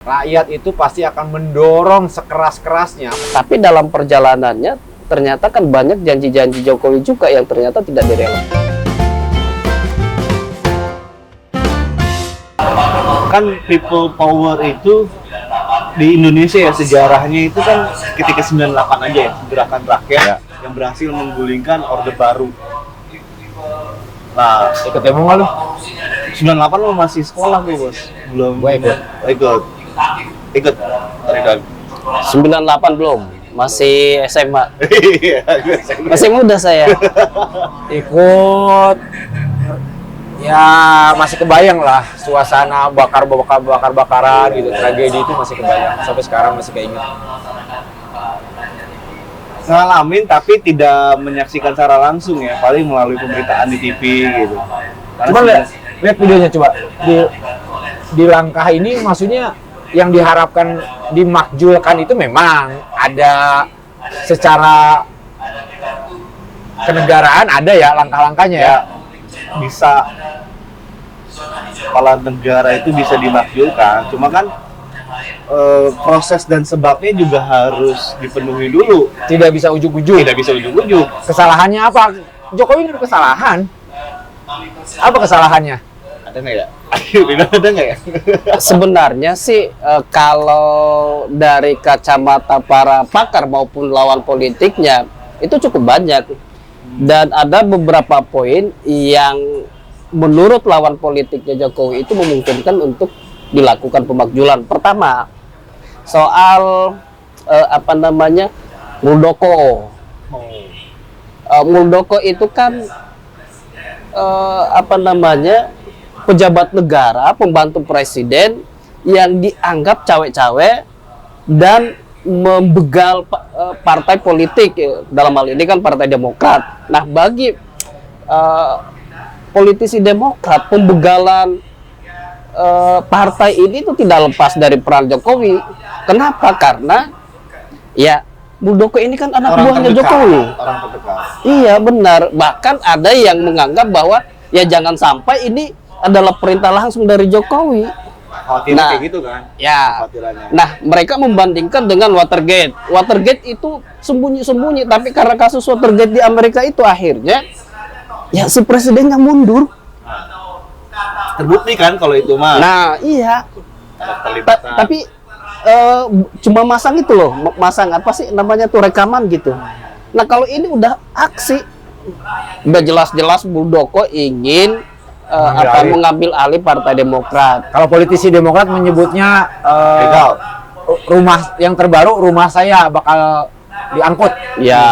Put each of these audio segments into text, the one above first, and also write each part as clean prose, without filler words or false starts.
Rakyat itu pasti akan mendorong sekeras-kerasnya. Tapi dalam perjalanannya ternyata kan banyak janji-janji Jokowi juga yang ternyata tidak direalisasi. Kan people power itu di Indonesia ya, sejarahnya itu kan ketika 98 aja ya, gerakan rakyat yang berhasil menggulingkan Orde Baru. Nah, Ikut demo nggak lu? 98 lo masih sekolah tuh, Bos. Belum. Gua ikut. Ikut. Tarik lagi. 98 belum, masih SMA. Iya, Masih muda saya. Ikut. Ya masih kebayang lah suasana bakar-bakaran gitu, tragedi itu masih kebayang. Sampai sekarang masih keinget. ngalamin tapi tidak menyaksikan secara langsung ya, paling melalui pemberitaan di TV gitu. Coba lihat videonya coba. Di langkah ini maksudnya yang diharapkan dimakjulkan itu memang ada secara kenegaraan, ada ya langkah-langkahnya ya. Bisa kepala negara itu bisa dimakjulkan, cuma kan proses dan sebabnya juga harus dipenuhi dulu. Tidak bisa ujuk-ujuk. Tidak bisa ujuk-ujuk. Kesalahannya apa? Jokowi ini ada kesalahan. Apa kesalahannya? Ada nggak ya? Ada nggak ya? Sebenarnya sih kalau dari kacamata para pakar maupun lawan politiknya itu cukup banyak. Dan ada beberapa poin yang menurut lawan politiknya Jokowi itu memungkinkan untuk dilakukan pemakjulan. Pertama, soal Muldoko. Muldoko itu kan pejabat negara, pembantu presiden yang dianggap cawe-cawe dan membegal partai politik, dalam hal ini kan Partai Demokrat. Nah, bagi politisi Demokrat, pembegalan partai ini itu tidak lepas dari peran Jokowi. Kenapa? Karena ya Muldoko ini kan anak buahnya Jokowi. Orang terdekat. Iya, benar. Bahkan ada yang menganggap bahwa ya jangan sampai ini adalah perintah langsung dari Jokowi. Khawatirnya kayak gitu kan? Ya. Khawatirannya. Nah, mereka membandingkan dengan Watergate. Watergate itu sembunyi-sembunyi, tapi karena kasus Watergate di Amerika itu akhirnya ya si presidennya mundur. Terbukti kan kalau itu mah. Nah, iya. Ada terlibatan. Tapi cuma masang itu loh, masang apa sih namanya tuh, rekaman gitu. Nah, kalau ini udah aksi, udah jelas-jelas Muldoko ingin mengambil alih Partai Demokrat. Kalau politisi Demokrat menyebutnya Legal. rumah yang terbaru, rumah saya bakal diangkut. Ya,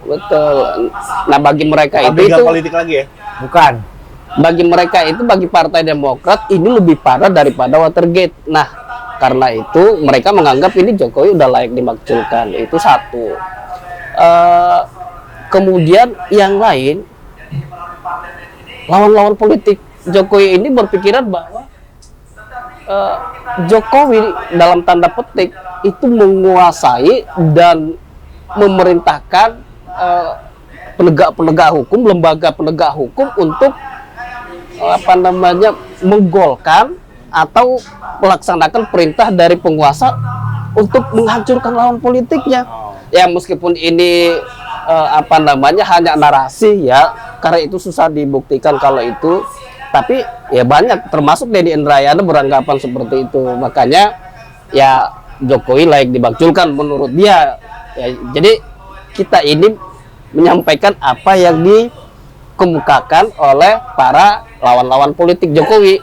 betul. Nah, bagi mereka Begal itu politik lagi ya? Bukan. bagi mereka itu, bagi Partai Demokrat ini lebih parah daripada Watergate. Nah, karena itu mereka menganggap ini Jokowi udah layak dimakjulkan. Itu satu. Kemudian yang lain, lawan-lawan politik Jokowi ini berpikiran bahwa Jokowi dalam tanda petik itu menguasai dan memerintahkan penegak hukum, lembaga penegak hukum untuk menggolkan atau melaksanakan perintah dari penguasa untuk menghancurkan lawan politiknya. Ya, meskipun ini hanya narasi ya, karena itu susah dibuktikan kalau itu, tapi ya banyak, termasuk Denny Indrayana beranggapan seperti itu. Makanya ya Jokowi layak dimakjulkan menurut dia ya. Jadi kita ini menyampaikan apa yang dikemukakan oleh para lawan-lawan politik Jokowi.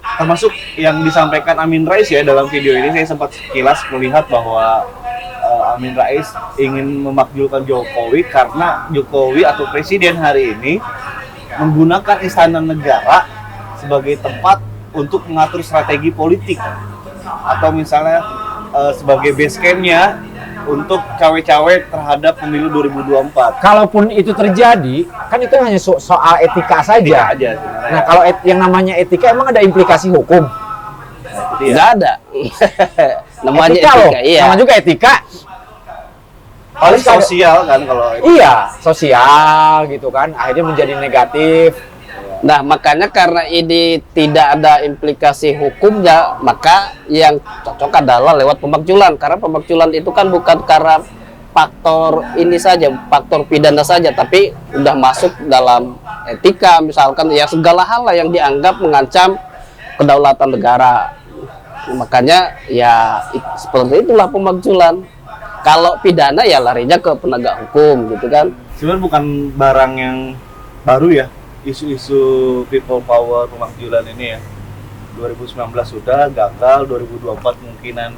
Termasuk yang disampaikan Amin Rais ya dalam video ini. Saya sempat sekilas melihat bahwa Amin Rais ingin memakjulkan Jokowi karena Jokowi atau presiden hari ini menggunakan istana negara sebagai tempat untuk mengatur strategi politik, atau misalnya sebagai base camp-nya untuk cawe-cawe terhadap pemilu 2024. Kalaupun itu terjadi, kan itu hanya soal etika saja. Aja. Nah, kalau yang namanya etika emang ada implikasi hukum? Nggak ada. Namanya Etika loh, iya. sama juga etika. Paling sosial kan kalau itu. Iya, sosial gitu kan, akhirnya menjadi negatif. Nah, makanya karena ini tidak ada implikasi hukumnya, maka yang cocok adalah lewat pemakzulan. Karena pemakzulan itu kan bukan karena faktor ini saja, faktor pidana saja, tapi udah masuk dalam etika, misalkan ya segala hal lah yang dianggap mengancam kedaulatan negara. Makanya ya seperti itulah pemakzulan. Kalau pidana ya larinya ke penegak hukum gitu kan. Sebenarnya bukan barang yang baru ya, isu-isu people power pemakzulan ini ya. 2019 sudah gagal, 2024 kemungkinan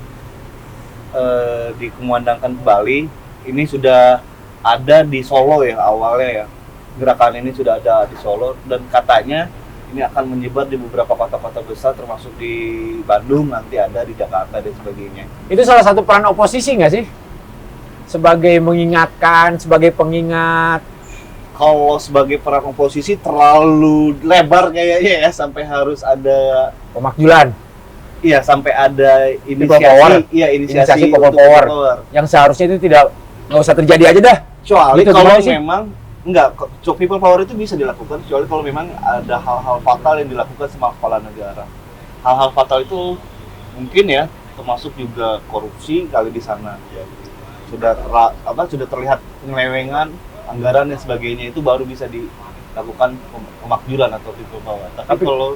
dikumandangkan kembali. Ini sudah ada di Solo ya awalnya ya. Gerakan ini sudah ada di Solo dan katanya ini akan menyebar di beberapa kota-kota besar termasuk di Bandung, nanti ada di Jakarta dan sebagainya. Itu salah satu peran oposisi nggak sih? Sebagai mengingatkan, sebagai pengingat. Kalau sebagai peran oposisi terlalu lebar kayaknya ya, sampai harus ada Pemakzulan. iya sampai ada People power. inisiasi, iya Inisiasi inisiasi people untuk power. people power. Yang seharusnya itu nggak usah terjadi aja dah. Kecuali Gitu, kalau gimana sih? memang enggak, people power itu bisa dilakukan kecuali kalau memang ada hal-hal fatal yang dilakukan sama kepala negara. Hal-hal fatal itu mungkin ya termasuk juga korupsi kali di sana. Ya. Sudah terlihat penyelewengan anggaran dan sebagainya, itu baru bisa dilakukan pemakzulan atau people power. Tapi kalau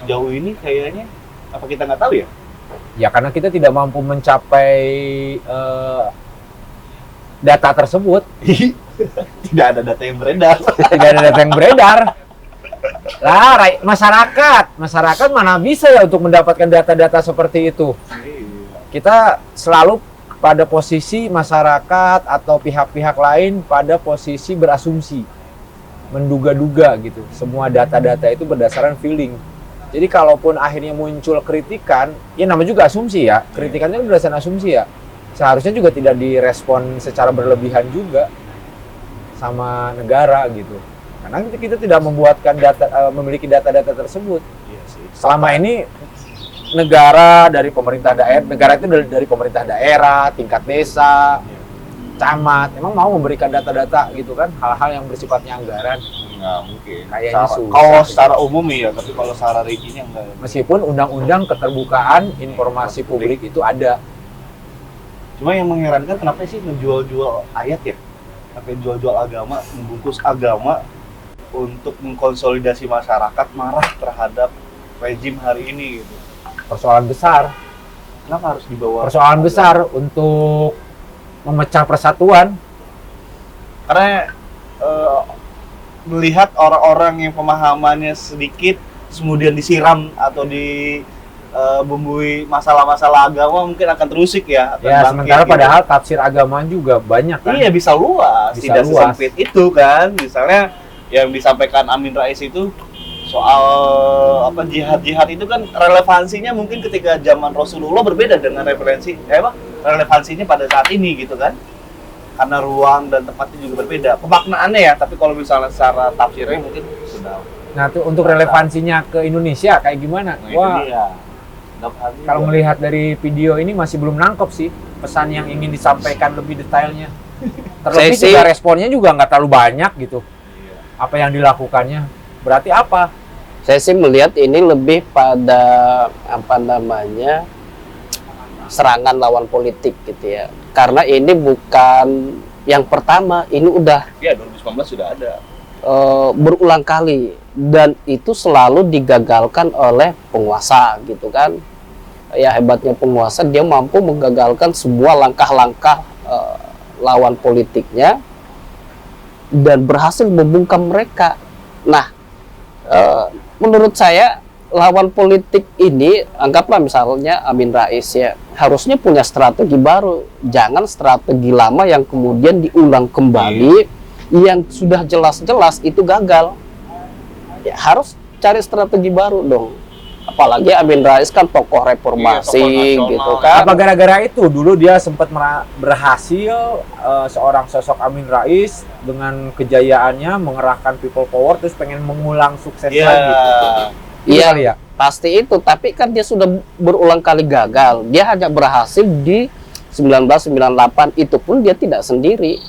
sejauh ini kayaknya apa kita nggak tahu ya? Ya karena kita tidak mampu mencapai data tersebut. Tidak ada data yang beredar. Tidak ada data yang beredar. Lah, masyarakat mana bisa ya untuk mendapatkan data-data seperti itu? Kita selalu pada posisi masyarakat atau pihak-pihak lain pada posisi berasumsi, menduga-duga gitu. Semua data-data itu berdasarkan feeling. Jadi kalaupun akhirnya muncul kritikan, ya namanya juga asumsi ya. Kritikannya berdasarkan asumsi ya. Seharusnya juga tidak direspon secara berlebihan juga sama negara gitu. Karena kita tidak membuatkan memiliki data-data tersebut. Iya sih. Selama ini negara dari pemerintah daerah, negara itu dari pemerintah daerah, tingkat desa, camat, emang mau memberikan data-data gitu kan, hal-hal yang bersifatnya anggaran. Nggak mungkin. Kayaknya susah. Kalau secara umum ya, tapi kalau secara rincinya enggak. Meskipun undang-undang keterbukaan informasi publik itu ada. Cuma yang mengherankan kenapa sih menjual-jual ayat ya? Sampai jual-jual agama, membungkus agama untuk mengkonsolidasi masyarakat marah terhadap rejim hari ini gitu. Persoalan besar. Kenapa harus dibawa? Persoalan besar untuk memecah persatuan. Karena melihat orang-orang yang pemahamannya sedikit kemudian disiram atau bumbui masalah-masalah agama mungkin akan terusik ya. Akan Ya, bangkit sementara gitu. padahal tafsir agama juga banyak kan. Iya, bisa luas, Bisa tidak luas. sesempit itu kan. Misalnya yang disampaikan Amin Rais itu soal jihad itu kan relevansinya mungkin ketika zaman Rasulullah berbeda dengan relevansinya pada saat ini gitu kan. Karena ruang dan tempatnya juga berbeda. Pemaknaannya ya, tapi kalau misalnya secara tafsirnya mungkin sudah. Nah, tuh untuk relevansinya ke Indonesia kayak gimana? Nah, Wah, itu dia. kalau melihat dari video ini masih belum nangkep sih pesan yang ingin disampaikan lebih detailnya. Terlebih Saya sih- juga responnya juga nggak terlalu banyak gitu. Apa yang dilakukannya? Berarti apa? Saya sih melihat ini lebih pada serangan lawan politik gitu ya. Karena ini bukan yang pertama, ini udah Ya, 2019 sudah ada. berulang kali dan itu selalu digagalkan oleh penguasa gitu kan. Ya hebatnya penguasa, dia mampu menggagalkan semua langkah-langkah lawan politiknya dan berhasil membungkam mereka. Nah, menurut saya lawan politik ini, anggaplah misalnya Amin Rais ya, harusnya punya strategi baru, jangan strategi lama yang kemudian diulang kembali, yang sudah jelas-jelas itu gagal. Ya, harus cari strategi baru dong. Apalagi Amin Rais kan tokoh reformasi Iya, tokoh gitu nasional. kan. Apa gara-gara itu dulu dia sempat berhasil seorang sosok Amin Rais dengan kejayaannya mengerahkan people power terus pengen mengulang sukses Iya. lagi. Itu Iya, kali ya? pasti itu. Tapi kan dia sudah berulang kali gagal. Dia hanya berhasil di 1998, itu pun dia tidak sendiri.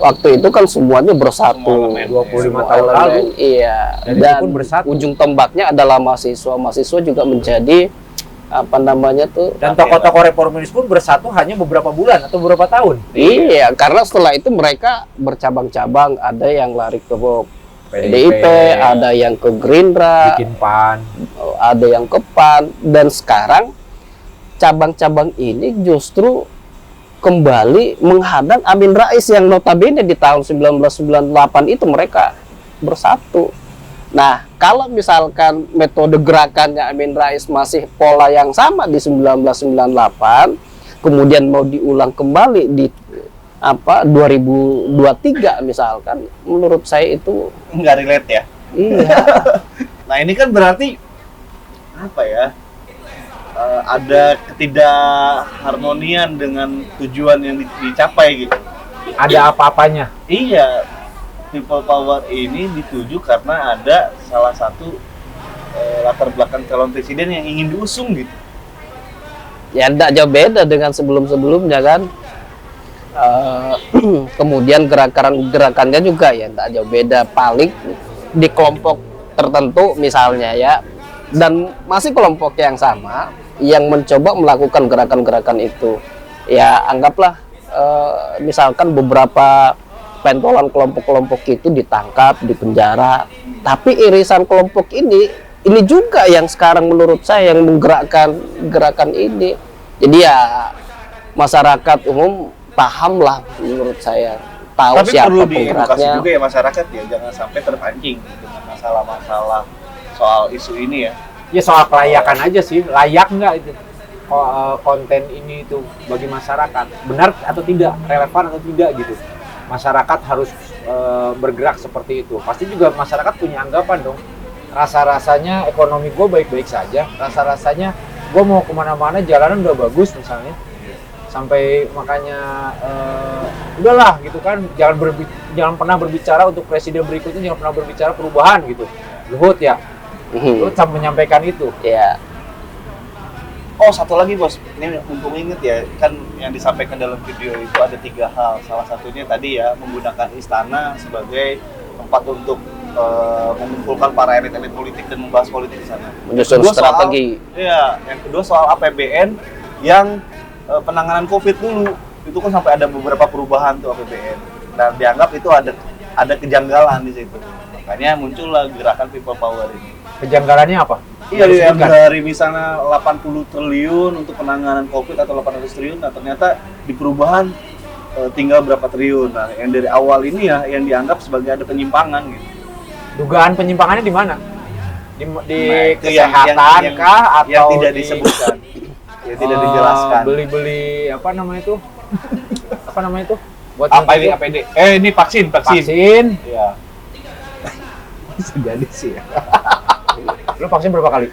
waktu itu kan semuanya bersatu. 25 Semua tahun elemen, lalu. iya. Dan itu pun bersatu. ujung tombaknya adalah mahasiswa juga menjadi apa namanya tuh. Dan tokoh-tokoh reformis pun bersatu hanya beberapa bulan atau beberapa tahun. Iya, karena setelah itu mereka bercabang-cabang, ada yang lari ke PDIP, ada yang ke Gerindra, bikin PAN. ada yang ke PAN, dan sekarang cabang-cabang ini justru kembali menghadang Amin Rais yang notabene di tahun 1998 itu mereka bersatu. Nah, kalau misalkan metode gerakannya Amin Rais masih pola yang sama di 1998, kemudian mau diulang kembali di 2023 misalkan, menurut saya itu Nggak relate ya. iya. Nah ini kan berarti apa ya? Ada ketidakharmonian dengan tujuan yang dicapai gitu. Ada apa-apanya. Iya, people power ini dituju karena ada salah satu latar belakang calon presiden yang ingin diusung gitu. Ya tidak jauh beda dengan sebelum-sebelumnya kan. Kemudian gerakannya juga ya tidak jauh beda, paling di kelompok tertentu misalnya ya, dan masih kelompok yang sama yang mencoba melakukan gerakan-gerakan itu. Ya anggaplah misalkan beberapa pentolan kelompok-kelompok itu ditangkap, dipenjara, tapi irisan kelompok ini juga yang sekarang menurut saya yang menggerakkan gerakan ini. Jadi ya masyarakat umum paham lah menurut saya, tahu Tapi siapa perlu diedukasi penggeraknya. juga ya masyarakat ya, jangan sampai terpancing dengan masalah-masalah soal isu ini ya. Ya soal kelayakan aja sih, layak nggak itu konten ini itu bagi masyarakat, benar atau tidak, relevan atau tidak gitu. Masyarakat harus bergerak seperti itu. Pasti juga masyarakat punya anggapan dong. Rasa-rasanya ekonomi gue baik-baik saja, rasa-rasanya gue mau kemana-mana jalanan udah bagus misalnya, sampai makanya udahlah gitu kan, jangan pernah berbicara untuk presiden berikutnya, jangan pernah berbicara perubahan gitu. Luhut ya, Luhut sampai menyampaikan itu. Ya, Oh satu lagi bos, ini mumpung inget ya, kan yang disampaikan dalam video itu ada 3 hal. Salah satunya tadi ya, menggunakan istana sebagai tempat untuk mengumpulkan para elit-elit politik dan membahas politik di sana. menyusun Kedua strategi. Iya, yang kedua soal APBN yang penanganan COVID dulu, itu kan sampai ada beberapa perubahan tuh APBN, dan dianggap itu ada kejanggalan di situ. Makanya muncullah gerakan people power ini. Kejanggalannya apa? Iya, yang Disebutkan. dari misalnya 80 triliun untuk penanganan COVID atau 800 triliun, nah ternyata di perubahan tinggal berapa triliun. Nah, yang dari awal ini ya yang dianggap sebagai ada penyimpangan gitu. Dugaan penyimpangannya di mana? Di Nah, itu kesehatan kah atau yang tidak di disebutkan, yang tidak dijelaskan. Beli-beli apa namanya itu? Apa namanya itu? Buat Apa ini nyuntik APD? Ini vaksin. vaksin. Iya. Bisa jadi sih ya. Lu vaksin berapa kali?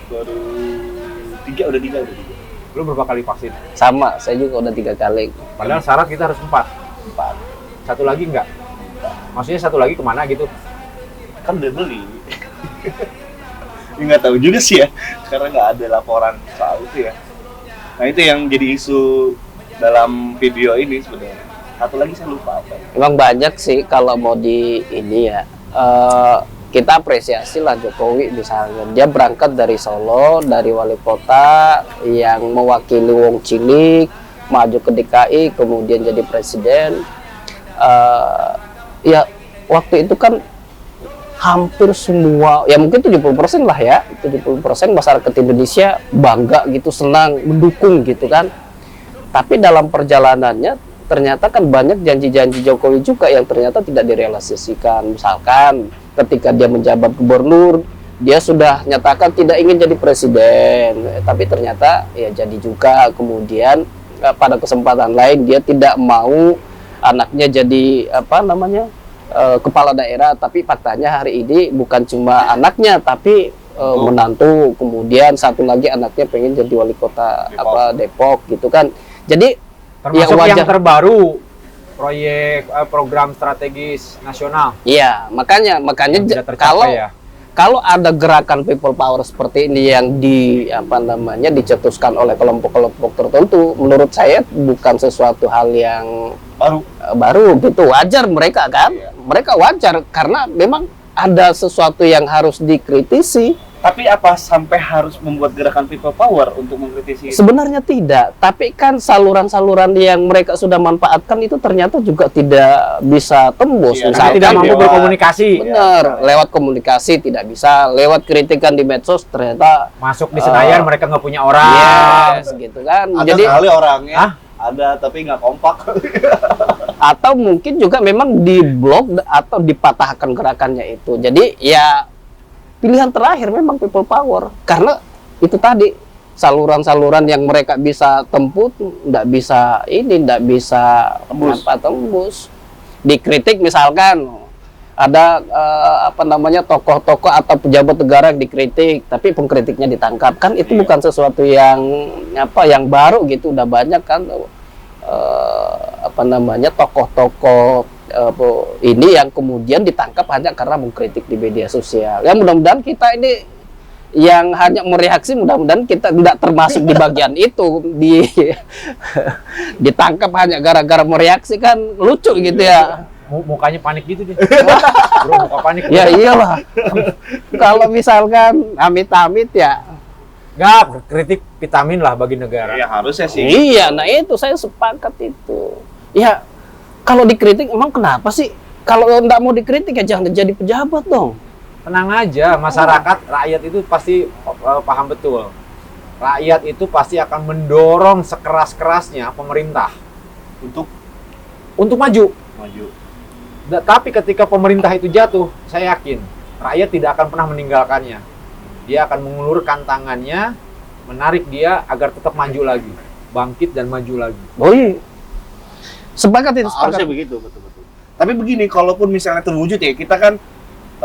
Baru 3 udah 3. Lu berapa kali vaksin? Sama, saya juga udah 3 kali. Padahal syarat kita harus 4. 4. Satu lagi enggak? Maksudnya satu lagi kemana gitu? Kan udah beli. Nggak tahu juga sih ya, karena nggak ada laporan soal itu ya. Nah itu yang jadi isu dalam video ini sebenarnya. Satu lagi saya lupa apa. Emang banyak sih kalau mau di ini ya. Kita apresiasi lah Jokowi misalnya. Dia berangkat dari Solo, dari wali kota yang mewakili Wong Cilik, maju ke DKI, kemudian jadi presiden. Ya waktu itu kan hampir semua, ya mungkin 70% lah ya, 70% masyarakat Indonesia bangga gitu, senang, mendukung gitu kan. Tapi dalam perjalanannya ternyata kan banyak janji-janji Jokowi juga yang ternyata tidak direalisasikan. Misalkan ketika dia menjabat gubernur, dia sudah nyatakan tidak ingin jadi presiden, tapi ternyata ya jadi juga. Kemudian pada kesempatan lain dia tidak mau anaknya jadi apa namanya kepala daerah, tapi faktanya hari ini bukan cuma anaknya tapi menantu, kemudian satu lagi anaknya pengen jadi wali kota Depok gitu kan. Jadi Termasuk ya, yang terbaru proyek program strategis nasional. iya, makanya Yang tidak tercapai ya. kalau ada gerakan people power seperti ini yang dicetuskan oleh kelompok-kelompok tertentu, menurut saya bukan sesuatu hal yang baru gitu, wajar mereka kan, mereka wajar karena memang ada sesuatu yang harus dikritisi. Tapi apa sampai harus membuat gerakan people power untuk mengkritisi itu? Sebenarnya tidak, tapi kan saluran-saluran yang mereka sudah manfaatkan itu ternyata juga tidak bisa tembus. Iya, Misalkan tidak mampu lewat- berkomunikasi, benar, lewat komunikasi tidak bisa, lewat kritikan di medsos ternyata masuk di Senayan mereka nggak punya orang. yes gitu kan. Ada Jadi kali orangnya, Hah? ada tapi nggak kompak. atau mungkin juga memang diblok atau dipatahkan gerakannya itu. Jadi ya pilihan terakhir memang people power karena itu tadi saluran-saluran yang mereka bisa tempuh nggak bisa tembus. Dikritik misalkan ada tokoh-tokoh atau pejabat negara yang dikritik tapi pengkritiknya ditangkap, kan itu bukan sesuatu yang baru gitu, udah banyak kan tokoh-tokoh ini yang kemudian ditangkap hanya karena mengkritik di media sosial. Ya mudah-mudahan kita ini yang hanya mereaksi, mudah-mudahan kita tidak termasuk di bagian itu, ditangkap hanya gara-gara mereaksi, kan lucu gitu ya. Mukanya panik gitu deh. Bro, muka panik. Ya iyalah. Kalau misalkan amit-amit ya. Nggak, kritik vitamin lah bagi negara. Ya harusnya sih. Iya, nah itu saya sepakat itu. Ya, kalau dikritik emang kenapa sih? Kalau nggak mau dikritik ya jangan jadi pejabat dong. Tenang aja, masyarakat, rakyat itu pasti paham betul. Rakyat itu pasti akan mendorong sekeras-kerasnya pemerintah untuk maju. Tapi ketika pemerintah itu jatuh, saya yakin rakyat tidak akan pernah meninggalkannya. Dia akan mengulurkan tangannya, menarik dia agar tetap maju lagi, bangkit dan maju lagi. Oh iya. Sepakat itu, sepakat. Harusnya begitu, betul-betul. Tapi begini, kalaupun misalnya terwujud ya, kita kan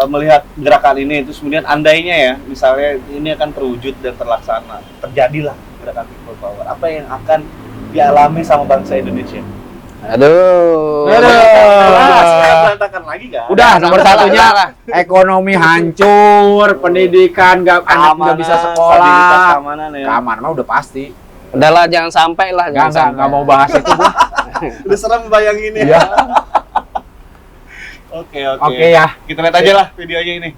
melihat gerakan ini, terus kemudian andainya ya, misalnya ini akan terwujud dan terlaksana, terjadilah gerakan people power. Apa yang akan dialami sama bangsa Indonesia? Aduh. Berantakan lagi kan? Udah, nomor satunya salah. ekonomi hancur, pendidikan anak nggak bisa stabilitas sekolah. keamanan ya. Keamanan mah udah pasti. Udahlah, jangan sampai lah. Nggak mau bahas itu. gua. Udah serem bayangin ya. Iya. Oke. Oke ya. Kita lihat aja lah videonya ini.